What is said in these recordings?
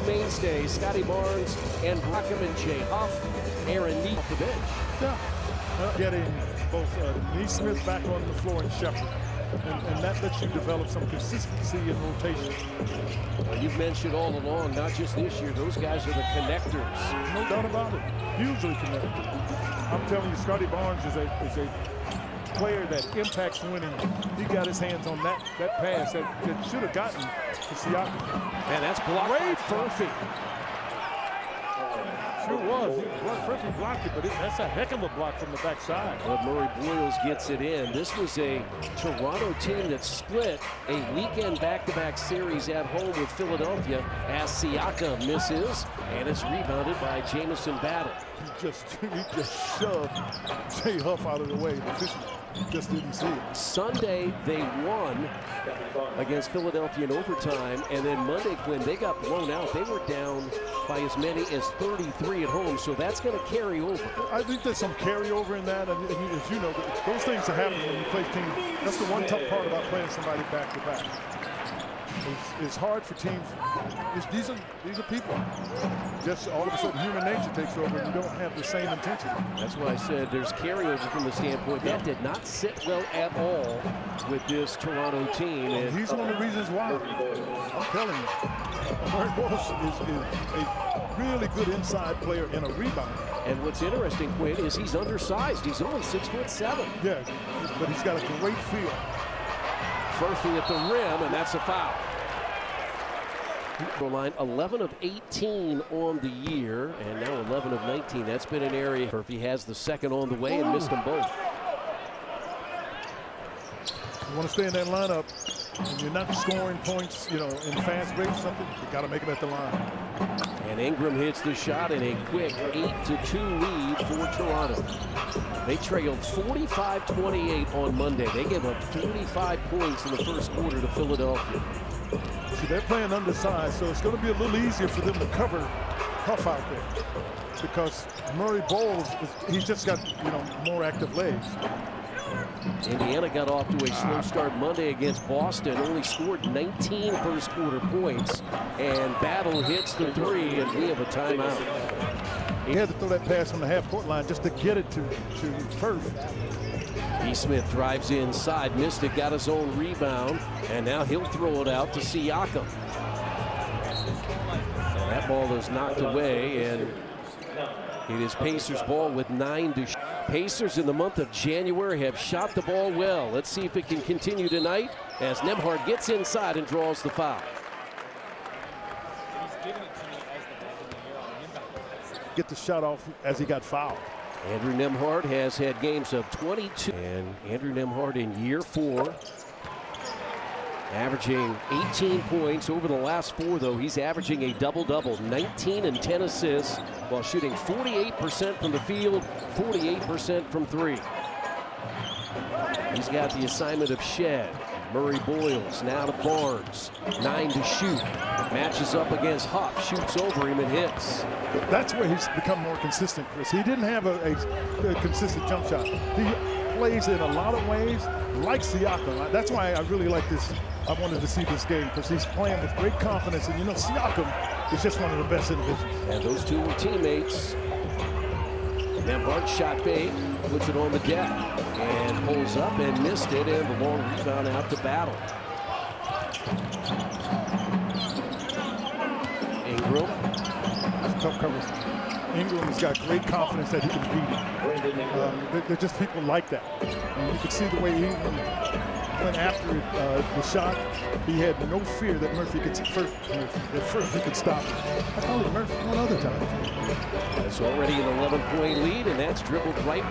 mainstays, Scotty Barnes and Brockham and Jay Huff, Aaron Neal off the bench. Yeah. Getting both Neesmith back on the floor and Shepard. And that lets you develop some consistency in rotation. Well, you've mentioned all along, not just this year, those guys are the connectors. No doubt about it. Hugely connected. I'm telling you, Scotty Barnes is a player that impacts winning. He got his hands on that pass that should have gotten to Siakam. And that's blocked by Furphy. Sure was. Furphy blocked it, but that's a heck of a block from the backside. Well, Murray Boyles gets it in. This was a Toronto team that split a weekend back-to-back series at home with Philadelphia as Siakam misses, and it's rebounded by Jamison Battle. He just shoved Jay Huff out of the way. The just didn't see it. Sunday, they won against Philadelphia in overtime, and then Monday, when they got blown out, they were down by as many as 33 at home, so that's going to carry over. I think there's some carryover in that, and as you know, those things that happen when you play teams. That's the one tough part about playing somebody back-to-back. It's hard for teams. These are people. Just all of a sudden, human nature takes over, and you don't have the same intensity. That's why I said there's carryover from the standpoint. That did not sit well at all with this Toronto team. And he's one of the reasons why. I'm telling you, Murray Boyles is a really good inside player and a rebounder. And what's interesting, Quinn, is he's undersized. He's only 6'7". Yeah, but he's got a great feel. Furphy at the rim, and that's a foul. Line 11 of 18 on the year, and now 11 of 19. That's been an area. Furphy has the second on the way and missed them both. You want to stay in that lineup, and you're not scoring points, in fast breaks, something, you got to make them at the line. And Ingram hits the shot in a quick 8-2 lead for Toronto. They trailed 45-28 on Monday. They gave up 45 points in the first quarter to Philadelphia. See, they're playing undersized, so it's going to be a little easier for them to cover Huff out there because Murray Boyles, he's just got, more active legs. Indiana got off to a slow start Monday against Boston, only scored 19 first quarter points, and Battle hits the three, and we have a timeout. He had to throw that pass on the half-court line just to get it to Firth. Smith drives inside, missed it, got his own rebound, and now he'll throw it out to Siakam. And that ball is knocked away, and it is Pacers ball with 9 to shoot. Pacers in the month of January have shot the ball well. Let's see if it can continue tonight as Nembhard gets inside and draws the foul. Get the shot off as he got fouled. Andrew Nembhard has had games of 22. And Andrew Nembhard in year 4, averaging 18 points over the last 4, though. He's averaging a double-double, 19 and 10 assists, while shooting 48% from the field, 48% from 3. He's got the assignment of Shed. Murray Boyles now to Barnes, 9 to shoot. Matches up against Huff, shoots over him and hits. That's where he's become more consistent, Chris. He didn't have a consistent jump shot. He plays in a lot of ways like Siakam. That's why I really like this. I wanted to see this game because he's playing with great confidence. And Siakam is just one of the best in the business. And those two were teammates. Nembhard shot fake, puts it on the deck, and pulls up and missed it, and the long rebound out to Battle. Ingram. That's tough coverage. Ingram has got great confidence that he can beat it. They're just people like that. And you can see the way he went after the shot. He had no fear that Murphy could he could stop it. I told him Murphy one other time. It's already an 11-point lead, and that's dribbled right.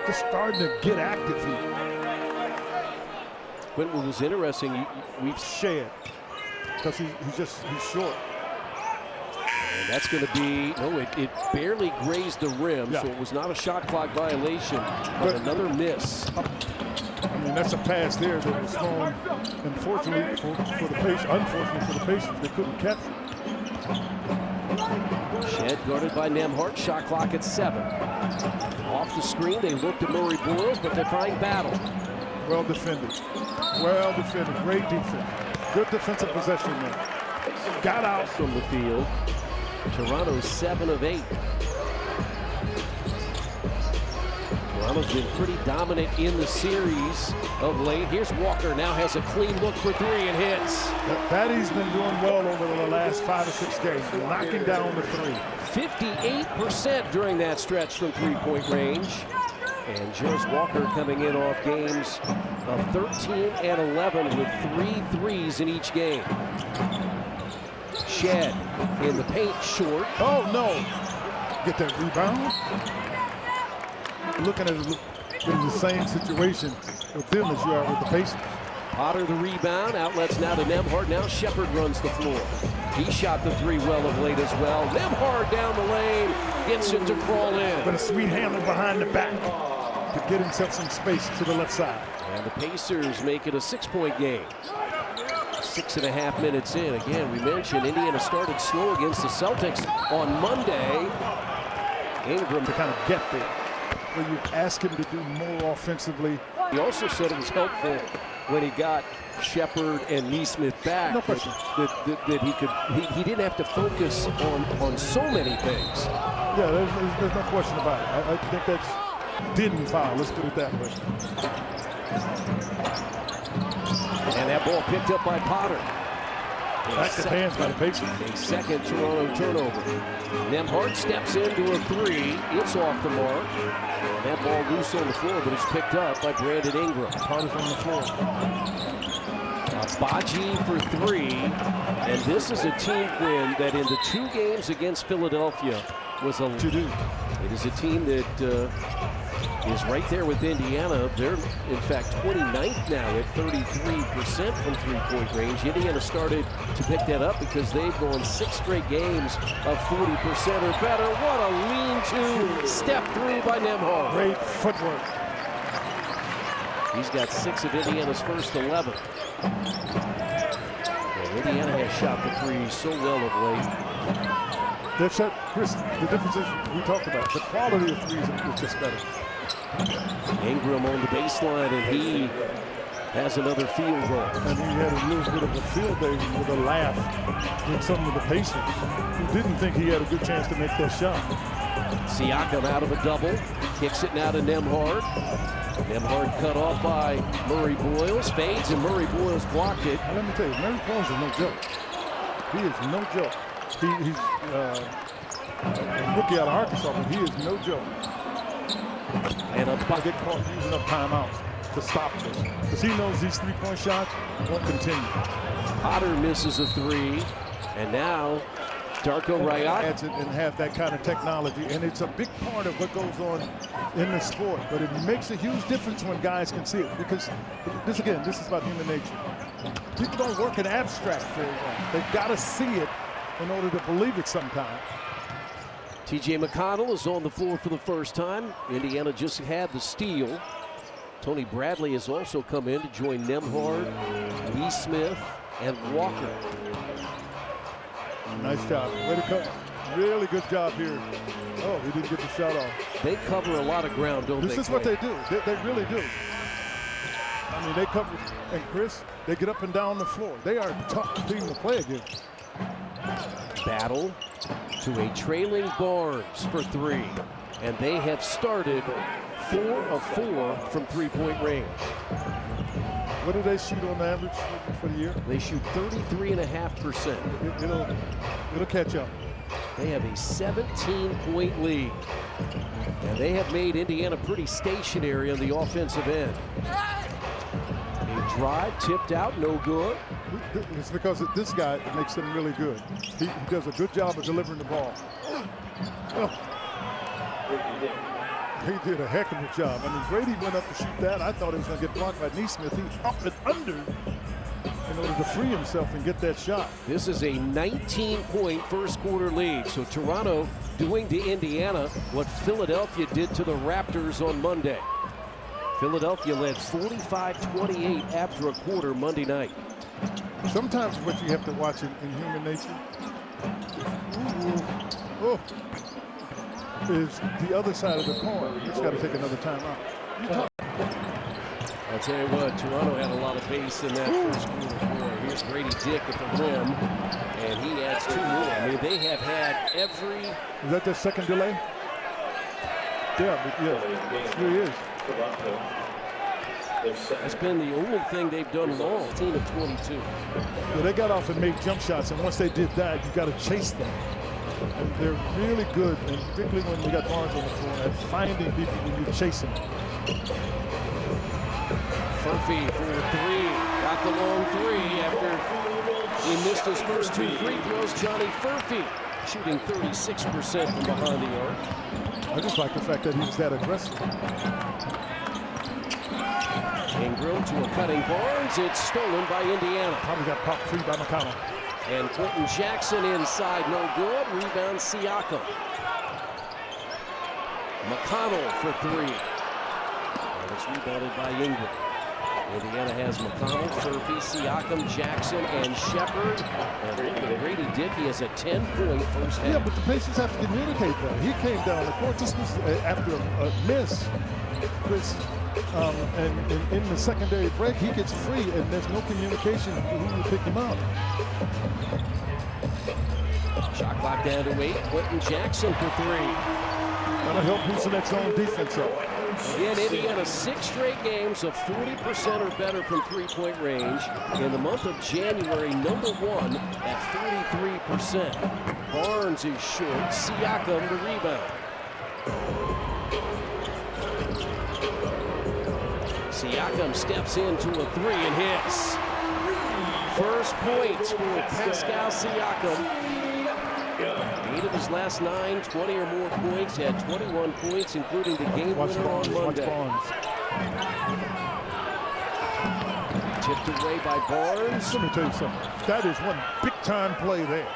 Just starting to get active here. What was interesting, we've Shed, because he's short. And that's going to be, it barely grazed the rim, so it was not a shot clock violation, but another miss. I mean, that's a pass there that was thrown, unfortunately for the Pacers, they couldn't catch it. Shed guarded by Nembhard, shot clock at 7. Off the screen, they looked at Murray Boyles, but they find Battle. Well defended. Well defended. Great defense. Good defensive possession there. got out from the field. Toronto's 7 of 8. Toronto's been pretty dominant in the series of late. Here's Walker, now has a clean look for 3 and hits. Patty's been doing well over the last 5 or 6 games, knocking down the 3. 58% during that stretch from three-point range. And Joyce Walker coming in off games of 13 and 11 with 3 threes in each game. Shed in the paint, short. Oh, no. Get that rebound. Looking at it in the same situation with them as you are with the Pacers. Potter the rebound, outlets now to Nembhard. Now Shepard runs the floor. He shot the 3 well of late as well. Nembhard down the lane, gets it to crawl in. But a sweet handle behind the back to get himself some space to the left side. And the Pacers make it a 6-point game. 6.5 minutes in. Again, we mentioned Indiana started slow against the Celtics on Monday. Ingram to kind of get there, where you ask him to do more offensively. He also said it was helpful when he got Shepard and Nesmith back. No question. That he didn't have to focus on so many things. Yeah, there's no question about it. I think that's didn't foul. Let's put it that way. And that ball picked up by Potter. Back to hands by the Pacers. A second Toronto turnover. Nembhard steps into a 3. It's off the mark. And that ball loose on the floor, but it's picked up by Brandon Ingram. Potter's on the floor. Baji for 3. And this is a team win that in the 2 games against Philadelphia was a to-do. It is a team that is right there with Indiana. They're, in fact, 29th now at 33% from three-point range. Indiana started to pick that up because they've gone 6 straight games of 40% or better. What a lean-to step through by Nembhard. Great footwork. He's got 6 of Indiana's first 11. And Indiana has shot the 3 so well of late. They've shot, Chris, the difference is we talked about. The quality of 3s is just better. Ingram on the baseline, and he has another field goal. And he had a little bit of a field day with a laugh with some of the Pacers who didn't think he had a good chance to make that shot. Siakam out of a double, kicks it now to Nembhard. Nembhard cut off by Murray Boyles, fades, and Murray Boyles blocked it. Let me tell you, Murray Boyles is no joke. He is no joke. He's a rookie out of Arkansas, but he is no joke. And a bucket get caught using up timeouts to stop this, because he knows these 3-point shots won't continue. Potter misses a 3, and now Darko Raiola adds it and have that kind of technology, and it's a big part of what goes on in the sport. But it makes a huge difference when guys can see it, because this is about human nature. People don't work in abstract very well. They've got to see it in order to believe it sometimes. T.J. McConnell is on the floor for the first time. Indiana just had the steal. Tony Bradley has also come in to join Nembhard, Nesmith, and Walker. Nice job. Way to go. Really good job here. Oh, he didn't get the shot off. They cover a lot of ground, don't they? This is what they do. They really do. I mean, they cover, and Chris, they get up and down the floor. They are a tough team to play against. Battle to a trailing Barnes for 3. And they have started 4 of 4 from three-point range. What do they shoot on average for the year? They shoot 33.5%. It'll catch up. They have a 17-point lead. And they have made Indiana pretty stationary on the offensive end. A drive tipped out, no good. It's because of this guy that makes them really good. He does a good job of delivering the ball. Oh. He did a heck of a job. I mean, Brady went up to shoot that. I thought he was going to get blocked by Nesmith. He up and under in order to free himself and get that shot. This is a 19-point first quarter lead. So Toronto doing to Indiana what Philadelphia did to the Raptors on Monday. Philadelphia led 45-28 after a quarter Monday night. Sometimes what you have to watch in human nature is the other side of the coin. You just got to take another timeout. I'll tell you what, Toronto had a lot of pace in that first quarter. Boy, here's Grady Dick at the rim, and he adds 2 more. I mean, they have had every... Is that their second delay? Yeah, it sure is. That's been the only thing they've done wrong. 18 of 22. Yeah, they got off and made jump shots, and once they did that, you got to chase them. And they're really good, and particularly when you got Barnes on the floor, at finding people when you're chasing them. Furphy for 3. Got the long 3 after he missed his first 2 free throws. Johnny Furphy shooting 36% from behind the arc. I just like the fact that he was that aggressive. Ingram to a cutting Barnes. It's stolen by Indiana. Probably got popped free by McConnell. And Quentin Jackson inside, no good. Rebound Siakam. McConnell for 3. And it's rebounded by Ingram. Indiana has McConnell, Furphy, Siakam, Jackson, and Shepard. And look at Grady Dick. He has a 10-point first half. Yeah, but the Pacers have to communicate that. He came down the court. This was after a miss. Chris, and in the secondary break, he gets free, and there's no communication who will pick him up. Shot clock down to 8. Quentin Jackson for 3. That'll help loosen that zone defense up. Again, Indiana 6 straight games of 40% or better from three-point range. In the month of January, #1 at 43%. Barnes is short. Siakam the rebound. Siakam steps into a 3 and hits. First points for Pascal Siakam. 8 of his last 9, 20 or more points. Had 21 points, including the game winner on Monday. Tipped away by Barnes. Let me tell you something. That is one big-time play there.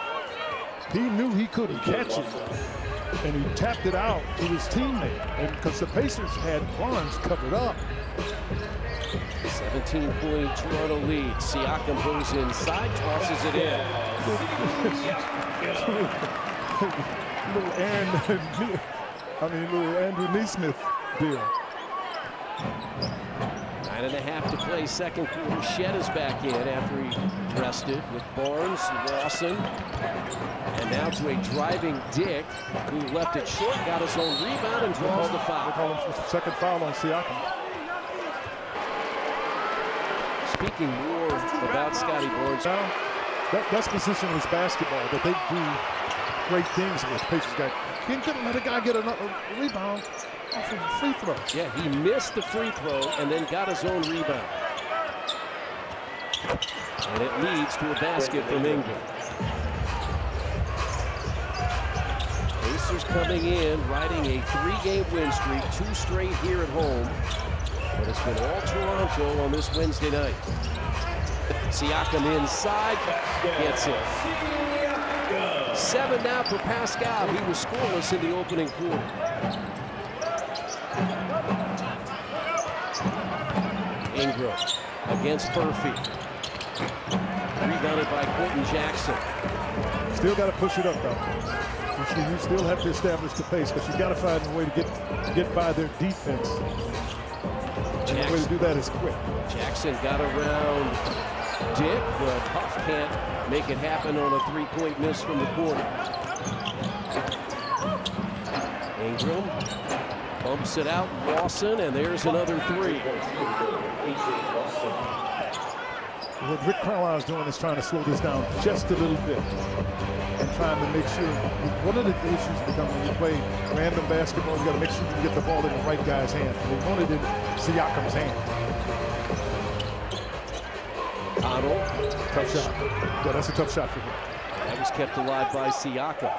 He knew he couldn't catch it, and he tapped it out to his teammate. And because the Pacers had Barnes covered up. 17-point Toronto lead. Siakam goes inside, tosses it in. little Andrew Neesmith deal. 9.5 to play, second quarter. Shed is back in after he rested with Barnes, Lawson, and now to a driving Dick, who left it short, got his own rebound and draws the foul. They call him for the second foul on Siakam. Speaking more about Scotty Barnes. That's positionless basketball that they do great things with. Pacers guy can't let a guy get another rebound off of a free throw. Yeah, he missed the free throw and then got his own rebound. And it leads to a basket from Ingram. Pacers coming in, riding a 3-game win streak, 2 straight here at home. But it's been all Toronto on this Wednesday night. Siakam inside, gets it. 7 now for Pascal. He was scoreless in the opening quarter. Ingram against Furphy. Rebounded by Quentin Jackson. Still got to push it up, though. You still have to establish the pace, because you got to find a way to get by their defense. And the way to do that is quick. Jackson got around Dick, but Huff can't make it happen on a 3-point miss from the corner. Ingram bumps it out, Lawson, and there's another 3. What Rick Carlisle's doing is trying to slow this down just a little bit and trying to make sure. One of the issues becomes when you play random basketball, you got to make sure you get the ball in the right guy's hand. And they wanted it in Siakam's hand. Connell. Tough shot. Yeah, that's a tough shot for him. That was kept alive by Siakam.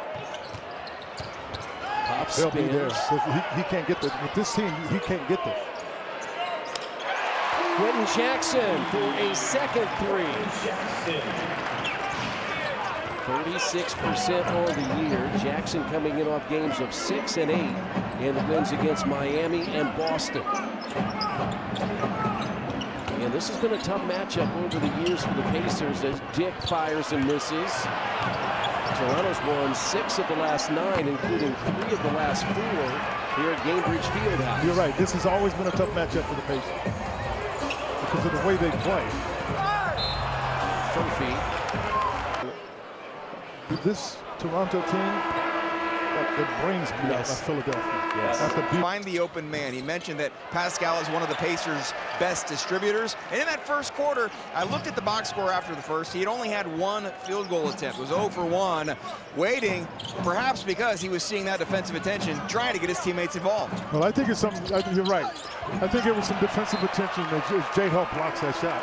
Pop They'll be there. spins. He can't get there. With this team, he can't get there. Quentin Jackson for a second 3. 36% on the year. Jackson coming in off games of 6 and 8 in the wins against Miami and Boston. And this has been a tough matchup over the years for the Pacers as Dick fires and misses. Toronto's won 6 of the last 9, including 3 of the last 4 here at Gainbridge Fieldhouse. You're right. This has always been a tough matchup for the Pacers because of the way they play. Furphy. This Toronto team, it brings me out of Philadelphia. Yes. Find the open man. He mentioned that Pascal is one of the Pacers' best distributors. And in that first quarter, I looked at the box score after the first. He had only had one field goal attempt. It was 0 for 1, waiting, perhaps because he was seeing that defensive attention, trying to get his teammates involved. Well, I think it's something, you're right. I think it was some defensive attention that J-Hawk blocks that shot.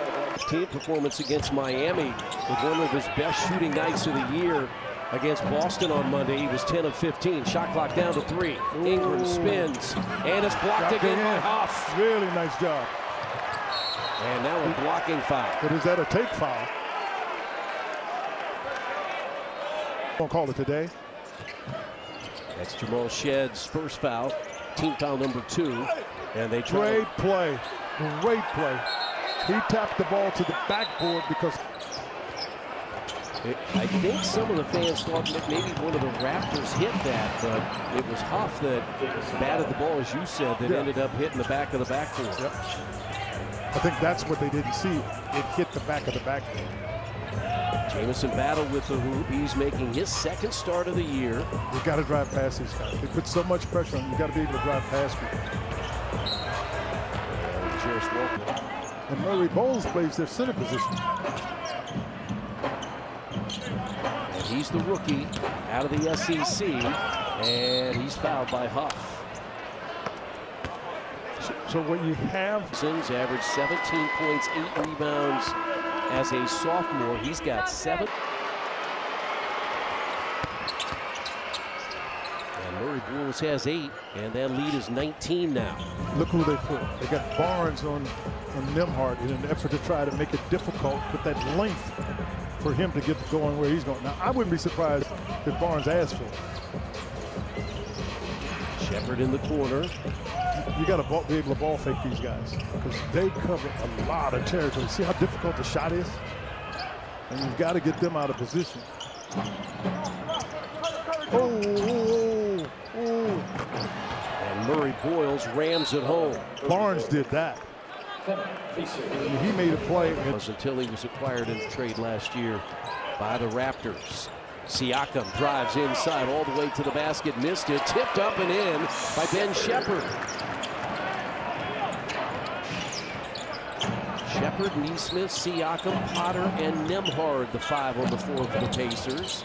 Team performance against Miami with one of his best shooting nights of the year. Against Boston on Monday, he was 10 of 15. Shot clock down to 3. Ingram spins, and it's blocked again by Huff. Really nice job. And now a blocking foul. But is that a take foul? Won't call it today. That's Jamal Shedd's first foul, team foul number 2. And they try. Great play. He tapped the ball to the backboard because I think some of the fans thought that maybe one of the Raptors hit that, but it was Huff that batted the ball, as you said, that ended up hitting the back of the backboard. Yep. I think that's what they didn't see. It hit the back of the backboard. Jamison battled with the hoop. He's making his second start of the year. You got to drive past these guys. They put so much pressure on you. You got to be able to drive past people. And Jarris Walker. And Murray Bowles plays their center position. And he's the rookie out of the SEC, and he's fouled by Huff. So what you have... Sims averaged 17 points, 8 rebounds as a sophomore. He's got 7. And Murray Bowles has 8, and that lead is 19 now. Look who they put. They got Barnes on Nembhard in an effort to try to make it difficult with that length for him to get going where he's going. Now, I wouldn't be surprised if Barnes asked for it. Sheppard in the corner. You got to be able to ball fake these guys because they cover a lot of territory. See how difficult the shot is? And you've got to get them out of position. And Murray Boyles rams it home. Barnes did that. He made a play. Until he was acquired in the trade last year by the Raptors. Siakam drives inside all the way to the basket, missed it, tipped up and in by Ben Sheppard. Sheppard, Neesmith, Siakam, Potter, and Nembhard, the 5 on the floor for the Pacers.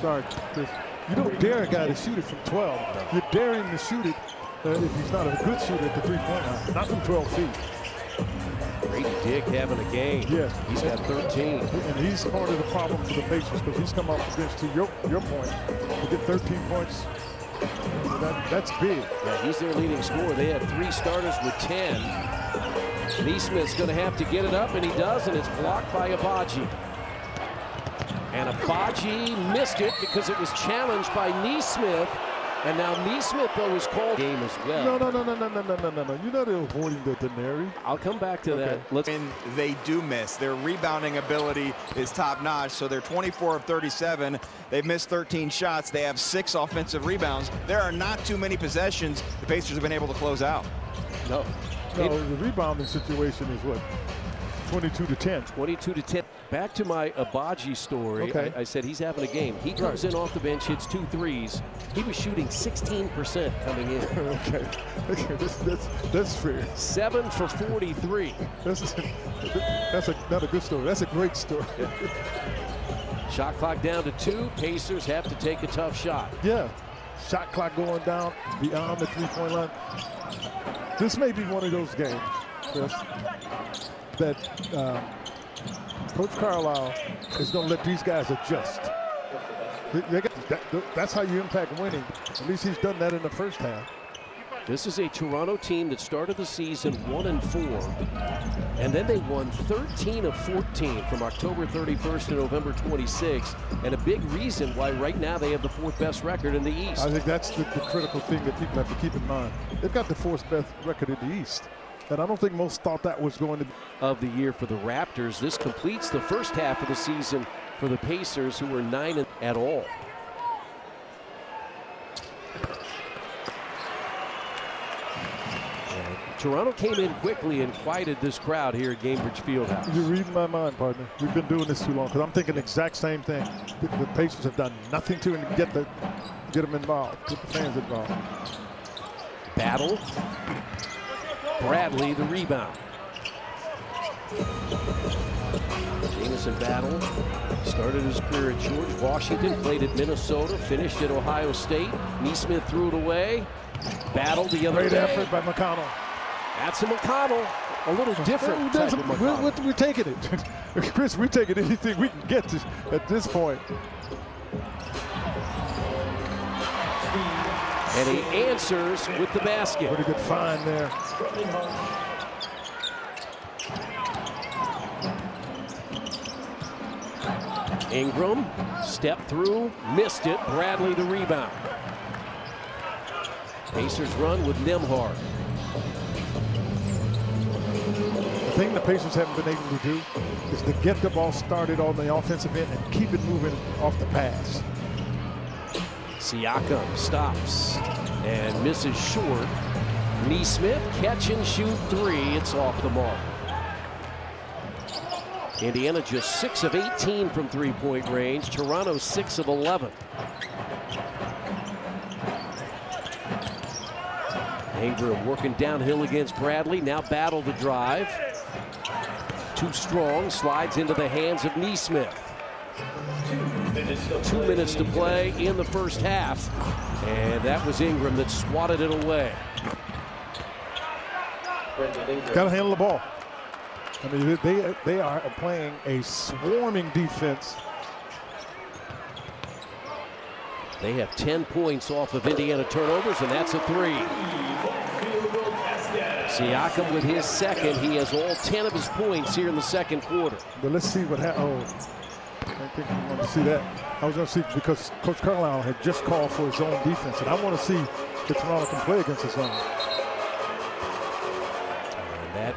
Sorry, Chris. You don't dare a guy to shoot it from 12. You're daring to shoot it if he's not a good shooter at the three-point line, not from 12 feet. Brady Dick having a game. Yes. He's got 13. And he's part of the problem for the Pacers because he's come off the bench to your point. To get 13 points, that's big. Yeah, he's their leading scorer. They had 3 starters with 10. Neesmith's going to have to get it up, and he does, and it's blocked by Agbaji. And Agbaji missed it because it was challenged by Neesmith. And now Neesmith, though, is called game as well. No. You're not avoiding the Denary. I'll come back to that. And they do miss. Their rebounding ability is top-notch, so they're 24 of 37. They've missed 13 shots. They have 6 offensive rebounds. There are not too many possessions the Pacers have been able to close out. No, the rebounding situation is what? 22 to 10. 22 to 10. Back to my Agbaji story. Okay. I said he's having a game. He comes in off the bench, hits 2 threes. He was shooting 16% coming in. Okay, that's fair. 7 for 43. That's not a good story. That's a great story. Shot clock down to 2. Pacers have to take a tough shot. Yeah, shot clock going down beyond the three-point line. This may be one of those games, Chris, that Coach Carlisle is going to let these guys adjust. That's how you impact winning. At least he's done that in the first half. This is a Toronto team that started the season 1-4, and then they won 13 of 14 from October 31st to November 26th, and a big reason why right now they have the 4th best record in the East. I think that's the critical thing that people have to keep in mind. They've got the 4th best record in the East, and I don't think most thought that was going to be. Of the year for the Raptors. This completes the first half of the season for the Pacers, who were 9 at all. Toronto came in quickly and quieted this crowd here at Gainbridge Fieldhouse. You're reading my mind, partner. We've been doing this too long because I'm thinking the exact same thing. The Pacers have done nothing to get them involved, get the fans involved. Battle. Bradley, the rebound. Jamison Battle started his career at George Washington, played at Minnesota, finished at Ohio State. Neesmith threw it away. Battle the other Great day. effort by McConnell. That's a McConnell. A little different type of McConnell. We're taking it. Chris, we're taking anything we can get to at this point. And he answers with the basket. Pretty good find there. Ingram, step through, missed it. Bradley the rebound. Pacers run with Nembhard. The thing the Pacers haven't been able to do is to get the ball started on the offensive end and keep it moving off the pass. Siakam stops and misses short. Neesmith, catch and shoot three. It's off the mark. Indiana just 6 of 18 from three-point range. Toronto 6 of 11. Ingram working downhill against Bradley. Now Battle the drive. Too strong. Slides into the hands of Neesmith. 2 minutes to play in the first half. And that was Ingram that swatted it away. Got to handle the ball. I mean, they are playing a swarming defense. They have 10 points off of Indiana turnovers, and that's a three. Siakam with his second. He has all 10 of his points here in the second quarter. But let's see what happens. Oh, I think we want to see that. I was going to see because Coach Carlisle had just called for his own defense, and I want to see if Toronto can play against his own. And that